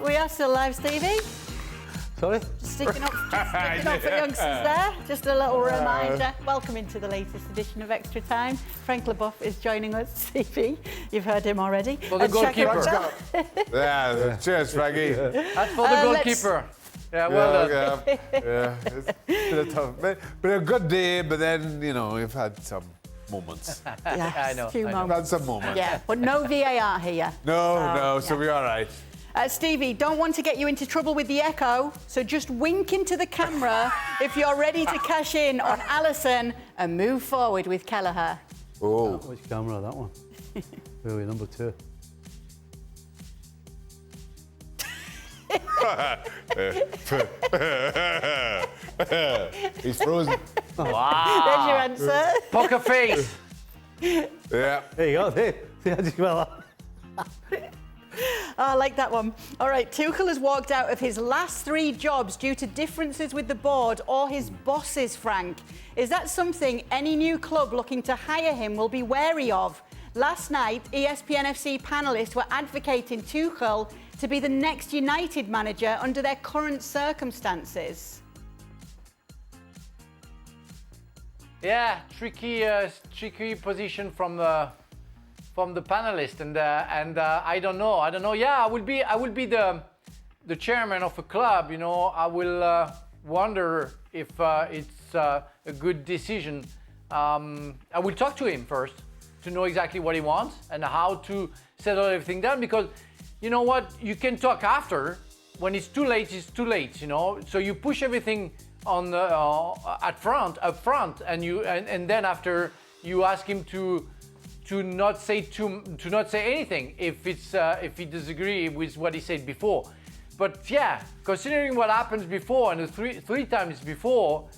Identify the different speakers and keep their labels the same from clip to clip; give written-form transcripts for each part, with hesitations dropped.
Speaker 1: We are still live, Stevie.
Speaker 2: Sorry?
Speaker 1: Just sticking up for youngsters there. Just a little reminder. Welcome into the latest edition of Extra Time. Frank Leboeuf is joining us. Stevie, you've heard him already.
Speaker 3: For the goalkeeper.
Speaker 4: Yeah, cheers, Frankie.
Speaker 3: That's for the goalkeeper. Yeah, well done.
Speaker 4: Yeah, it's been a tough, been a good day, but then, you know, we've had some moments.
Speaker 1: Yes,
Speaker 3: I know.
Speaker 1: few
Speaker 4: We've
Speaker 1: moments.
Speaker 4: had some moments.
Speaker 1: Yeah, but no VAR here.
Speaker 4: So we're all right.
Speaker 1: Stevie, don't want to get you into trouble with the echo, so just wink into the camera if you're ready to cash in on Alisson and move forward with Kelleher.
Speaker 4: Oh.
Speaker 2: Which camera, that one? Where are we, number 2?
Speaker 4: He's frozen.
Speaker 3: Wow.
Speaker 1: There's your answer.
Speaker 3: Poker face.
Speaker 4: Yeah.
Speaker 2: There you go, there. See how you smell that?
Speaker 1: Oh, I like that one. All right, Tuchel has walked out of his last 3 jobs due to differences with the board or his bosses, Frank. Is that something any new club looking to hire him will be wary of? Last night, ESPN FC panellists were advocating Tuchel to be the next United manager under their current circumstances.
Speaker 3: Yeah, tricky position from the panelist, and I don't know. Yeah, I will be the chairman of a club. You know, I will wonder if it's a good decision. I will talk to him first to know exactly what he wants and how to settle everything down. Because you know what, you can talk after. When it's too late, it's too late. You know, so you push everything on the up front, and then after you ask him to not say anything if he disagrees with what he said before. But yeah, considering what happens before and the three times before,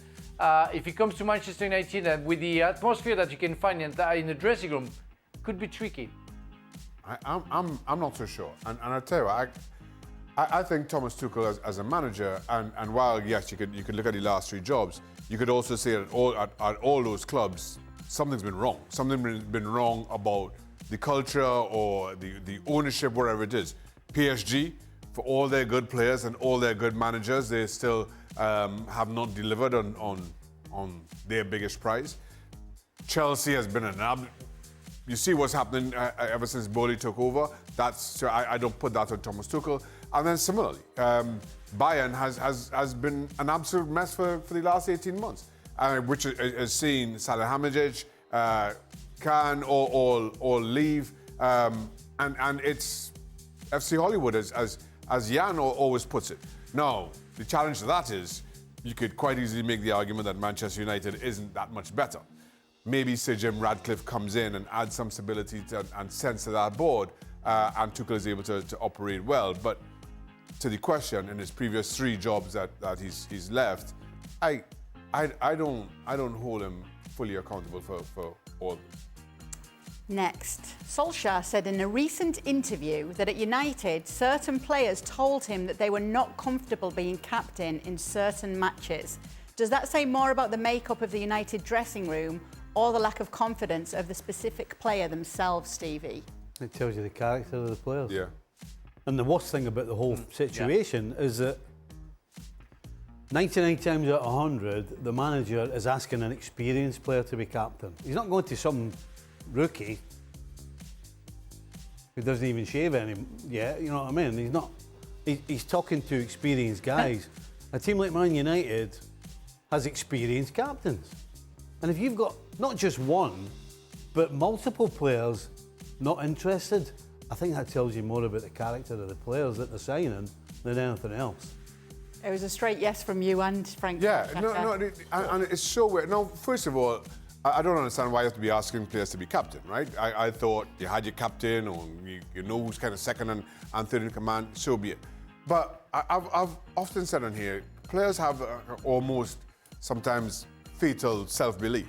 Speaker 3: if he comes to Manchester United and with the atmosphere that you can find in the dressing room, could be tricky.
Speaker 4: I'm not so sure, and I'll tell you what, I think Thomas Tuchel as a manager, and while yes you could look at the last 3 jobs, you could also say that at all those clubs something's been wrong. Something's been wrong about the culture or the ownership, wherever it is. PSG, for all their good players and all their good managers, they still have not delivered on their biggest prize. Chelsea has been you see what's happening ever since Bowley took over. So I don't put that on Thomas Tuchel. And then similarly, Bayern has been an absolute mess for the last 18 months. Which has seen Salihamidzic, Khan all leave, and it's FC Hollywood as Jan always puts it. Now the challenge to that is you could quite easily make the argument that Manchester United isn't that much better. Maybe Sir Jim Ratcliffe comes in and adds some stability and sense to that board, and Tuchel is able to operate well. But to the question, in his previous 3 jobs that he's left, I don't hold him fully accountable for all.
Speaker 1: Next, Solskjær said in a recent interview that at United, certain players told him that they were not comfortable being captain in certain matches. Does that say more about the makeup of the United dressing room or the lack of confidence of the specific player themselves, Stevie?
Speaker 2: It tells you the character of the players.
Speaker 4: Yeah.
Speaker 2: And the worst thing about the whole situation is that 99 times out of 100, the manager is asking an experienced player to be captain. He's not going to some rookie who doesn't even shave yet, you know what I mean? He's talking to experienced guys. A team like Man United has experienced captains. And if you've got not just one, but multiple players not interested, I think that tells you more about the character of the players that they're signing than anything else.
Speaker 1: It was a straight yes from you and Frank.
Speaker 4: Yeah,
Speaker 1: Shaka.
Speaker 4: and it's so weird. Now, first of all, I don't understand why you have to be asking players to be captain, right? I thought you had your captain, or you know who's kind of second and third in command, so be it. But I've often said on here, players have almost sometimes fatal self-belief.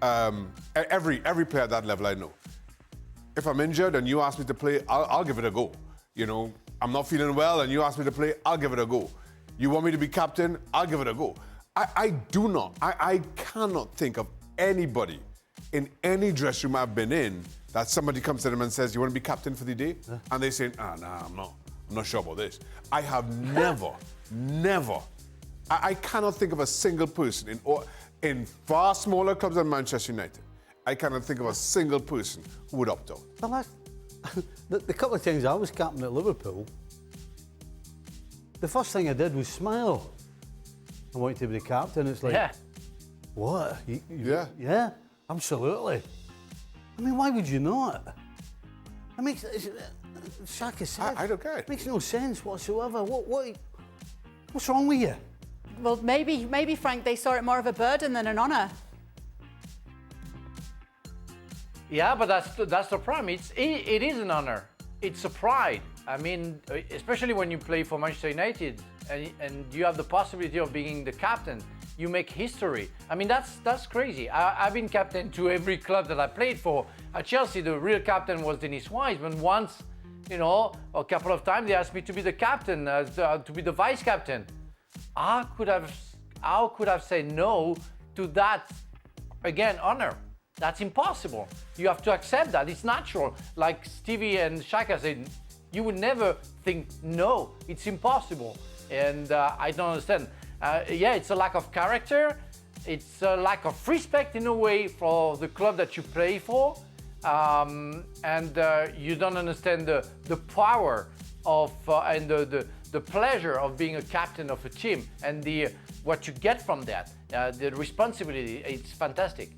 Speaker 4: Every player at that level I know. If I'm injured and you ask me to play, I'll give it a go. You know, I'm not feeling well and you ask me to play, I'll give it a go. You want me to be captain, I'll give it a go. I cannot think of anybody in any dressing room I've been in that somebody comes to them and says, you want to be captain for the day? And they say, nah, I'm I'm not sure about this. I have never, I cannot think of a single person in far smaller clubs than Manchester United. I cannot think of a single person who would opt out.
Speaker 2: Well, the couple of times I was captain at Liverpool, the first thing I did was smile. I wanted to be the captain. It's like, what? Yeah, absolutely. I mean, why would you not? It makes, Shaka said,
Speaker 4: I don't care.
Speaker 2: It makes no sense whatsoever. What's wrong with you?
Speaker 1: Well, maybe, Frank, they saw it more of a burden than an honour.
Speaker 3: Yeah, but that's the problem. It is an honour. It's a pride. I mean, especially when you play for Manchester United and you have the possibility of being the captain, you make history. I mean, that's crazy. I've been captain to every club that I played for. At Chelsea, the real captain was Dennis Wise, but once, you know, a couple of times they asked me to be the captain, to be the vice captain. How could I've said no to that, again, honour? That's impossible. You have to accept that. It's natural. Like Stevie and Shaka said, you would never think no. It's impossible. And I don't understand. Yeah, it's a lack of character. It's a lack of respect in a way for the club that you play for. And you don't understand the power of and the pleasure of being a captain of a team and what you get from that. The responsibility, it's fantastic.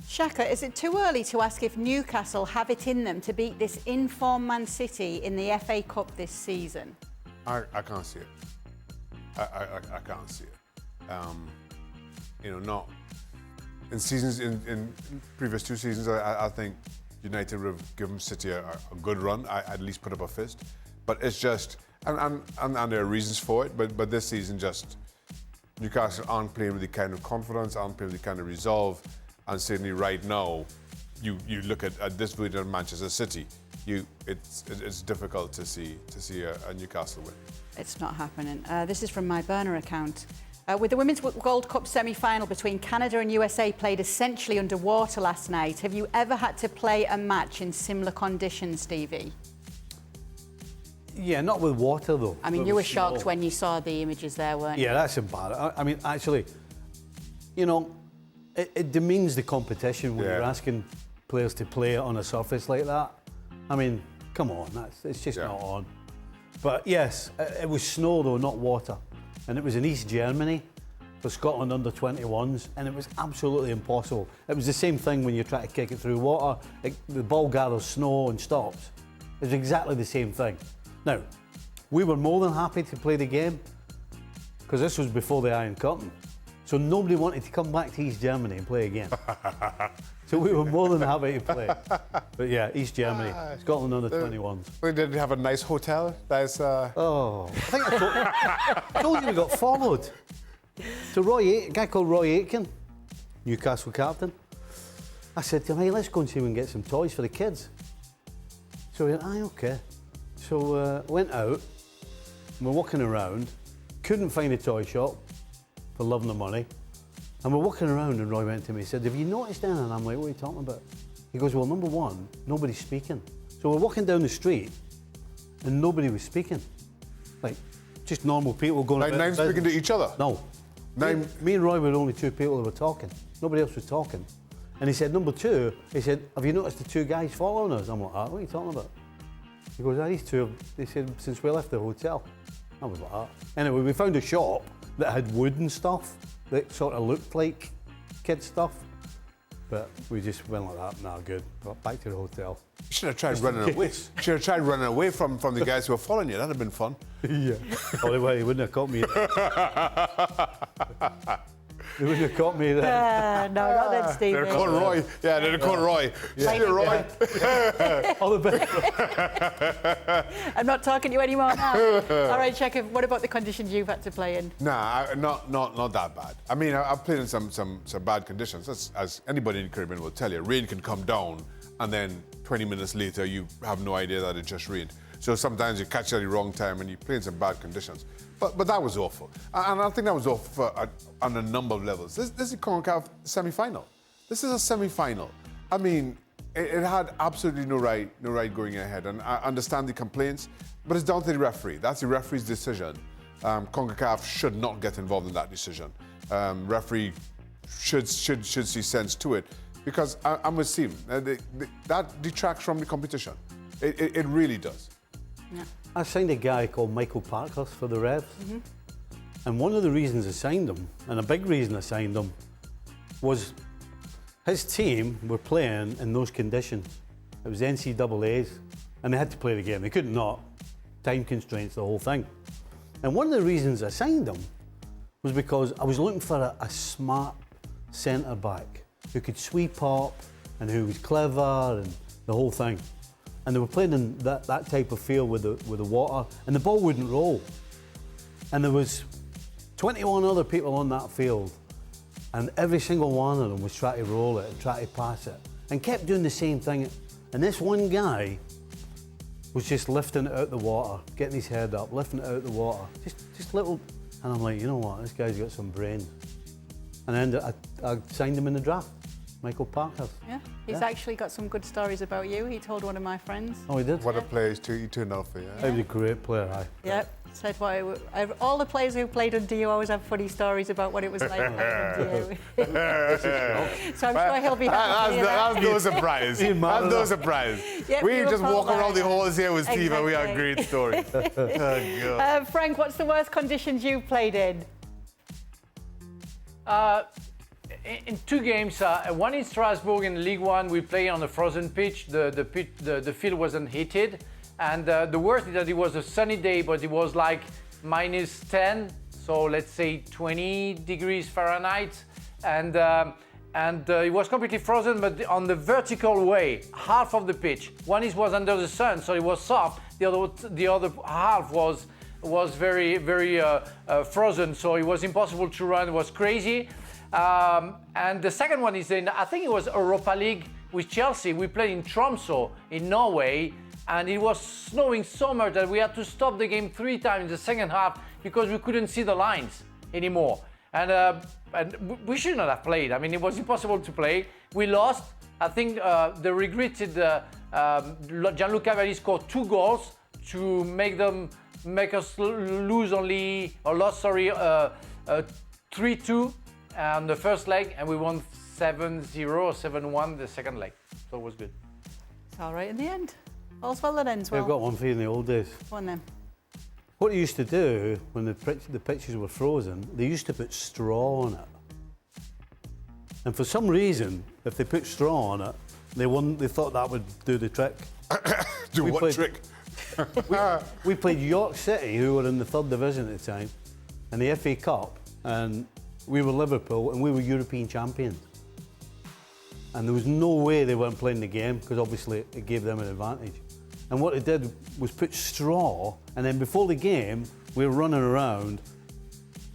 Speaker 1: Shaka, is it too early to ask if Newcastle have it in them to beat this in-form Man City in the FA Cup this season?
Speaker 4: I can't see it. I can't see it. You know, not in seasons in previous 2 seasons. I think United would have given City a good run. I at least put up a fist. But it's just, and there are reasons for it. But this season, just Newcastle aren't playing with the kind of confidence, aren't playing with the kind of resolve. And certainly right now, you look at this version of Manchester City, it's difficult to see a Newcastle win.
Speaker 1: It's not happening. This is from my burner account. With the Women's World Cup semi-final between Canada and USA played essentially underwater last night, have you ever had to play a match in similar conditions, Stevie?
Speaker 2: Yeah, not with water though.
Speaker 1: I mean, you were shocked when you saw the images there, weren't you?
Speaker 2: Yeah, that's embarrassing. I mean, actually, you know, it demeans the competition when you're asking players to play on a surface like that. I mean, come on, it's just not on. But yes, it was snow though, not water. And it was in East Germany for Scotland under 21s, and it was absolutely impossible. It was the same thing when you try to kick it through water. The ball gathers snow and stops. It was exactly the same thing. Now, we were more than happy to play the game because this was before the Iron Curtain. So nobody wanted to come back to East Germany and play again. So we were more than happy to play. But yeah, East Germany, Scotland under 21s.
Speaker 5: We did have a nice hotel. That's.
Speaker 2: Oh, I think I told you we got followed. So a guy called Roy Aitken, Newcastle captain. I said to him, hey, let's go and see if we can get some toys for the kids. So he went, aye, okay. So went out, and we're walking around, couldn't find a toy shop for love and the money. And we're walking around and Roy went to me, he said, have you noticed anything? And I'm like, what are you talking about? He goes, well, number one, nobody's speaking. So we're walking down the street and nobody was speaking. Like, just normal people going about
Speaker 4: Nine speaking to each other?
Speaker 2: No. Me and Roy were the only 2 people that were talking. Nobody else was talking. And he said, number 2, he said, have you noticed the 2 guys following us? I'm like, what are you talking about? He goes, these 2, they said, since we left the hotel. I was like, that. Anyway, we found a shop that had wooden stuff that sort of looked like kid stuff. But we just went like that, nah, good. Got back to the hotel.
Speaker 4: You should have tried running away. Should have tried running away from the guys who were following you. That'd have been fun.
Speaker 2: Yeah. Well, he wouldn't have caught me there. He wouldn't have caught me there.
Speaker 1: No, not then, Steve.
Speaker 4: They're called Roy. Yeah, they're called Roy.
Speaker 1: Yeah.
Speaker 4: See you, Roy.
Speaker 2: All the best.
Speaker 1: I'm not talking to you anymore now. All right, Shaka, what about the conditions you've had to play in?
Speaker 4: Nah, not that bad. I mean, I've played in some bad conditions. As anybody in the Caribbean will tell you, rain can come down and then 20 minutes later you have no idea that it just rained. So sometimes you catch it at the wrong time and you play in some bad conditions. But that was awful. And I think that was awful on a number of levels. This is the CONCACAF semi-final. This is a semi-final. I mean, it had absolutely no right going ahead. And I understand the complaints, but it's down to the referee. That's the referee's decision. CONCACAF should not get involved in that decision. Referee should see sense to it, because I'm with Stephen. That detracts from the competition. It really does.
Speaker 1: Yeah.
Speaker 2: I signed a guy called Michael Parkhurst for the Revs. And one of the reasons I signed him, and a big reason I signed him, was his team were playing in those conditions. It was NCAAs, and they had to play the game. They couldn't not. Time constraints, the whole thing. And one of the reasons I signed him was because I was looking for a smart centre-back who could sweep up and who was clever and the whole thing. And they were playing in that type of field with the water, and the ball wouldn't roll. And there was 21 other people on that field, and every single one of them was trying to roll it and try to pass it, and kept doing the same thing. And this one guy was just lifting it out the water, getting his head up, lifting it out the water, just little. And I'm like, you know what, this guy's got some brains. And I signed him in the draft, Michael Parkhurst.
Speaker 1: Yeah, he's actually got some good stories about you. He told one of my friends.
Speaker 2: Oh, he did?
Speaker 5: What a player he turned out for, yeah.
Speaker 2: He was a great player, aye.
Speaker 1: Yep. Said all the players who played under you always have funny stories about what it was like playing under you. So I'm sure he'll be happy to hear that.
Speaker 5: That's no surprise. That's no surprise.
Speaker 1: Yep,
Speaker 5: We
Speaker 1: you
Speaker 5: just
Speaker 1: were
Speaker 5: walk
Speaker 1: Paul
Speaker 5: around the
Speaker 1: Barker.
Speaker 5: halls here with Steve and we have
Speaker 1: Exactly.
Speaker 5: great stories. Oh, God.
Speaker 1: Frank, what's the worst conditions you've played in?
Speaker 3: In two games, one in Strasbourg in League One, we played on a frozen pitch. The field wasn't heated, and the worst is that it was a sunny day, but it was like -10, so let's say 20 degrees Fahrenheit, and it was completely frozen, but on the vertical way, half of the pitch. One was under the sun, so it was soft. The other half was very frozen, so it was impossible to run. It was crazy. And the second one is I think it was Europa League with Chelsea. We played in Tromsø in Norway, and it was snowing so much that we had to stop the game 3 times in the second half because we couldn't see the lines anymore. And we should not have played. I mean, it was impossible to play. We lost. I think the regretted Gianluca Vialli scored 2 goals to make us lose only, or lost, sorry, 3-2 on the first leg, and we won 7-0 or 7-1 the second leg. So it was good.
Speaker 1: It's all right in the end. All's well that ends well.
Speaker 2: I've got one for you in the old days.
Speaker 1: Go on then.
Speaker 2: What they used to do when the pitches were frozen, they used to put straw on it. And for some reason, if they put straw on it, they thought that would do the trick.
Speaker 4: Do
Speaker 2: We
Speaker 4: what
Speaker 2: played-
Speaker 4: trick?
Speaker 2: We played York City, who were in the 3rd division at the time, in the FA Cup, and we were Liverpool, and we were European champions. And there was no way they weren't playing the game, because obviously it gave them an advantage. And what they did was put straw, and then before the game, we were running around,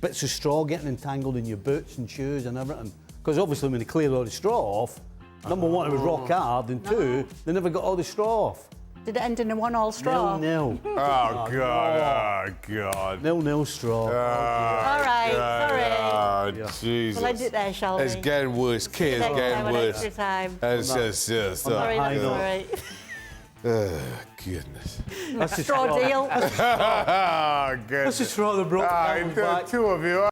Speaker 2: bits of straw getting entangled in your boots and shoes and everything. Because obviously when they cleared all the straw off, number one, it was rock hard, and 2, they never got all the straw off.
Speaker 1: Did it end in a 1-1 straw?
Speaker 2: 0-0.
Speaker 5: Oh, God. Oh, God.
Speaker 2: 0-0 straw.
Speaker 1: All right, sorry.
Speaker 5: Oh, Jesus.
Speaker 1: We'll end it there, shall we?
Speaker 5: It's getting worse. Kids
Speaker 1: Next time
Speaker 5: getting
Speaker 1: on
Speaker 5: worse.
Speaker 1: Extra Time.
Speaker 5: It's just
Speaker 1: Sorry,
Speaker 2: high
Speaker 1: that's
Speaker 2: note.
Speaker 1: all right.
Speaker 5: oh, goodness.
Speaker 2: That's the
Speaker 1: Straw deal.
Speaker 5: Oh, goodness.
Speaker 2: That's the straw that broke the camel's back.
Speaker 5: 2 of you.